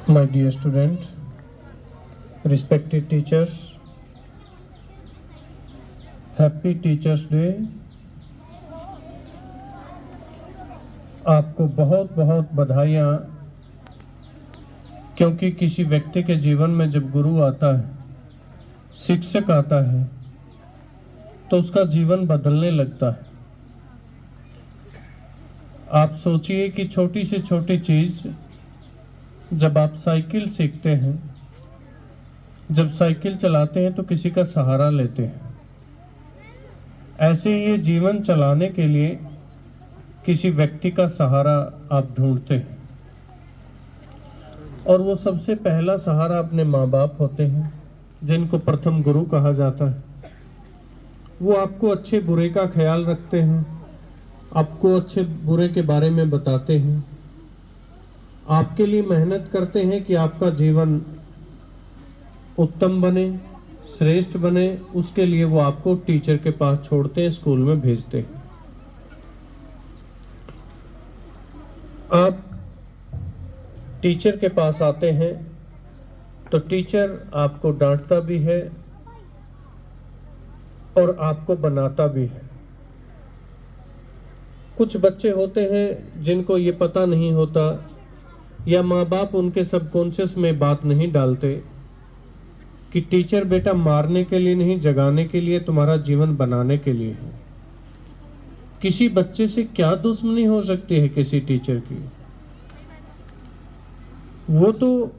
My dear student, respected teachers, Happy Teachers Day। आपको बहुत बहुत बधाइयाँ, क्योंकि किसी व्यक्ति के जीवन में जब गुरु आता है, शिक्षक आता है, तो उसका जीवन बदलने लगता है। आप सोचिए कि छोटी से छोटी चीज़, जब आप साइकिल सीखते हैं, जब साइकिल चलाते हैं तो किसी का सहारा लेते हैं। ऐसे ही ये जीवन चलाने के लिए किसी व्यक्ति का सहारा आप ढूंढते हैं, और वो सबसे पहला सहारा अपने माँ बाप होते हैं, जिनको प्रथम गुरु कहा जाता है। वो आपको अच्छे बुरे का ख्याल रखते हैं, आपको अच्छे बुरे के बारे में बताते हैं, आपके लिए मेहनत करते हैं कि आपका जीवन उत्तम बने, श्रेष्ठ बने। उसके लिए वो आपको टीचर के पास छोड़ते हैं, स्कूल में भेजते हैं। आप टीचर के पास आते हैं तो टीचर आपको डांटता भी है और आपको बनाता भी है। कुछ बच्चे होते हैं जिनको ये पता नहीं होता, या माँ बाप उनके सबकॉन्शियस में बात नहीं डालते कि टीचर बेटा मारने के लिए नहीं, जगाने के लिए, तुम्हारा जीवन बनाने के लिए है। किसी बच्चे से क्या दुश्मनी हो सकती है किसी टीचर की? वो तो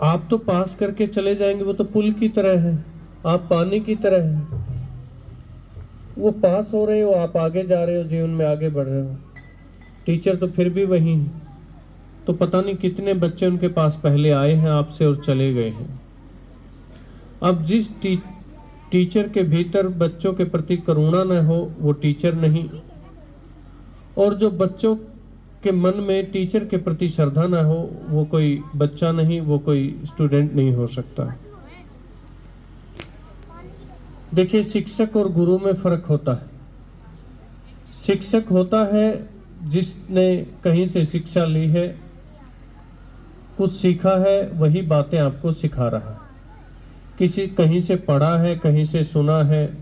आप तो पास करके चले जाएंगे, वो तो पुल की तरह है, आप पानी की तरह है। वो पास हो रहे हो, आप आगे जा रहे हो, जीवन में आगे बढ़ रहे हो। टीचर तो फिर भी वही है। तो पता नहीं कितने बच्चे उनके पास पहले आए हैं आपसे और चले गए हैं। अब जिस टीचर के भीतर बच्चों के प्रति करुणा न हो, वो टीचर नहीं। और जो बच्चों के मन में टीचर के प्रति श्रद्धा न हो, वो कोई बच्चा नहीं, वो कोई स्टूडेंट नहीं हो सकता। देखिए, शिक्षक और गुरु में फर्क होता है। शिक्षक होता है जिसने कहीं से शिक्षा ली है, कुछ सीखा है, वही बातें आपको सिखा रहा है। किसी कहीं से पढ़ा है, कहीं से सुना है,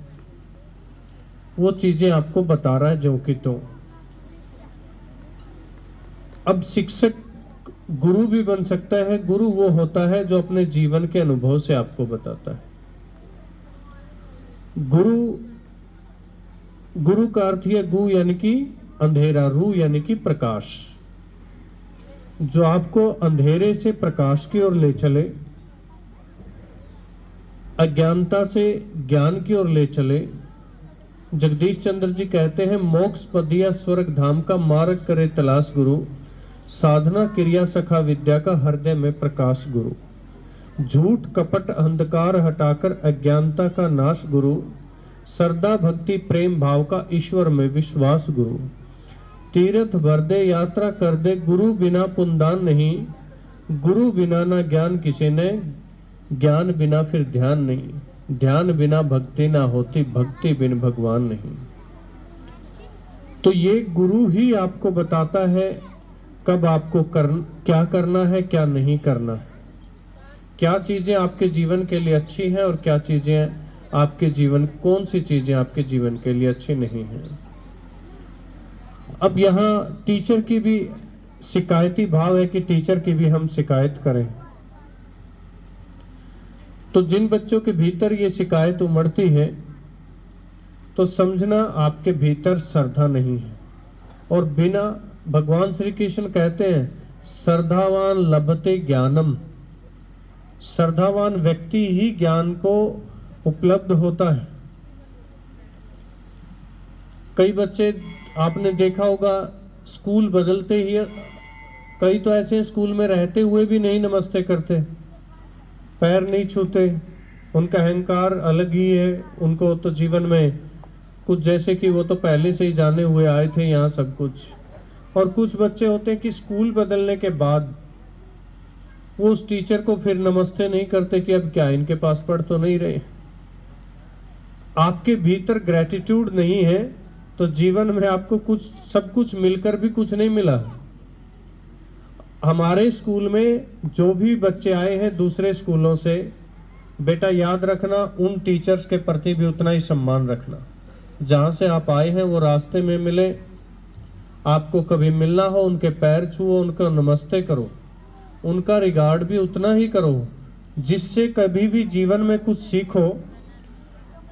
वो चीजें आपको बता रहा है जो कि तो। अब शिक्षक गुरु भी बन सकता है। गुरु वो होता है जो अपने जीवन के अनुभव से आपको बताता है। गुरु का अर्थ है गु यानी कि अंधेरा, रू यानी कि प्रकाश, जो आपको अंधेरे से प्रकाश की ओर ले चले, अज्ञानता से ज्ञान की ओर ले चले। जगदीश चंद्र जी कहते हैं, मोक्ष पदिया स्वर्ग धाम का मार्ग करे तलाश गुरु, साधना क्रिया सखा विद्या का हृदय में प्रकाश गुरु। झूठ कपट अंधकार हटाकर अज्ञानता का नाश गुरु, श्रद्धा भक्ति प्रेम भाव का ईश्वर में विश्वास गुरु। तीर्थ भर दे यात्रा कर दे, गुरु बिना पुनदान नहीं। गुरु बिना ना ज्ञान किसे ने, ज्ञान बिना फिर ध्यान नहीं। ध्यान बिना भक्ति ना होती, भक्ति बिन भगवान नहीं। तो ये गुरु ही आपको बताता है कब आपको क्या करना है, क्या नहीं करना है, क्या चीजें आपके जीवन के लिए अच्छी हैं और क्या चीजें आपके जीवन, कौन सी चीजें आपके जीवन के लिए अच्छी नहीं हैं। अब यहाँ टीचर की भी शिकायती भाव है कि टीचर की भी हम शिकायत करें। तो जिन बच्चों के भीतर ये शिकायत उमड़ती है, तो समझना आपके भीतर श्रद्धा नहीं है। और बिना, भगवान श्री कृष्ण कहते हैं, श्रद्धावान लभते ज्ञानम। श्रद्धावान व्यक्ति ही ज्ञान को उपलब्ध होता है। कई बच्चे आपने देखा होगा, स्कूल बदलते ही, कई तो ऐसे स्कूल में रहते हुए भी नहीं नमस्ते करते, पैर नहीं छूते। उनका अहंकार अलग ही है। उनको तो जीवन में कुछ जैसे कि वो तो पहले से ही जाने हुए आए थे यहाँ सब कुछ। और कुछ बच्चे होते हैं कि स्कूल बदलने के बाद वो उस टीचर को फिर नमस्ते नहीं करते कि अब क्या इनके पास पढ़ तो नहीं रहे। आपके भीतर ग्रेटिट्यूड नहीं है तो जीवन में आपको कुछ, सब कुछ मिलकर भी कुछ नहीं मिला। हमारे स्कूल में जो भी बच्चे आए हैं दूसरे स्कूलों से, बेटा याद रखना उन टीचर्स के प्रति भी उतना ही सम्मान रखना। जहाँ से आप आए हैं वो रास्ते में मिले, आपको कभी मिलना हो उनके पैर छुओ, उनका नमस्ते करो, उनका रिगार्ड भी उतना ही करो। जिससे कभी भी जीवन में कुछ सीखो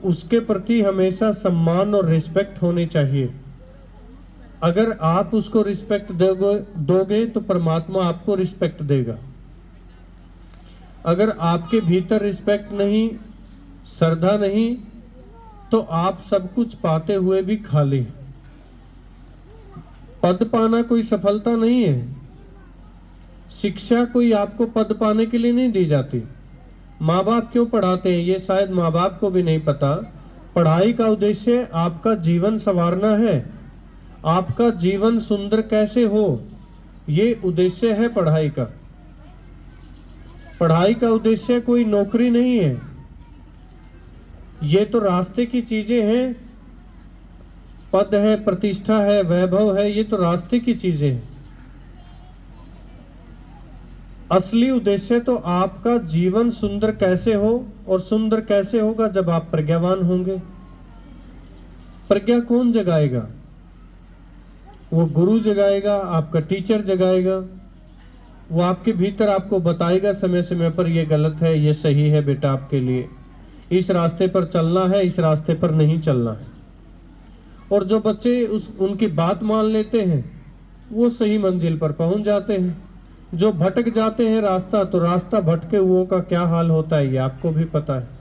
उसके प्रति हमेशा सम्मान और रिस्पेक्ट होनी चाहिए। अगर आप उसको रिस्पेक्ट दोगे तो परमात्मा आपको रिस्पेक्ट देगा। अगर आपके भीतर रिस्पेक्ट नहीं, श्रद्धा नहीं, तो आप सब कुछ पाते हुए भी खाली। पद पाना कोई सफलता नहीं है। शिक्षा कोई आपको पद पाने के लिए नहीं दी जाती। माँ बाप क्यों पढ़ाते हैं ये शायद माँ बाप को भी नहीं पता। पढ़ाई का उद्देश्य आपका जीवन संवारना है, आपका जीवन सुंदर कैसे हो, ये उद्देश्य है पढ़ाई का। पढ़ाई का उद्देश्य कोई नौकरी नहीं है। ये तो रास्ते की चीजें हैं। पद है, प्रतिष्ठा है, वैभव है, ये तो रास्ते की चीजें हैं। असली उद्देश्य तो आपका जीवन सुंदर कैसे हो, और सुंदर कैसे होगा जब आप प्रज्ञावान होंगे। प्रज्ञा कौन जगाएगा? वो गुरु जगाएगा, आपका टीचर जगाएगा। वो आपके भीतर आपको बताएगा समय समय पर ये गलत है, ये सही है बेटा, आपके लिए इस रास्ते पर चलना है, इस रास्ते पर नहीं चलना है। और जो बच्चे उनकी बात मान लेते हैं वो सही मंजिल पर पहुंच जाते हैं। जो भटक जाते हैं रास्ता, तो रास्ता भटके हुओं का क्या हाल होता है ये आपको भी पता है।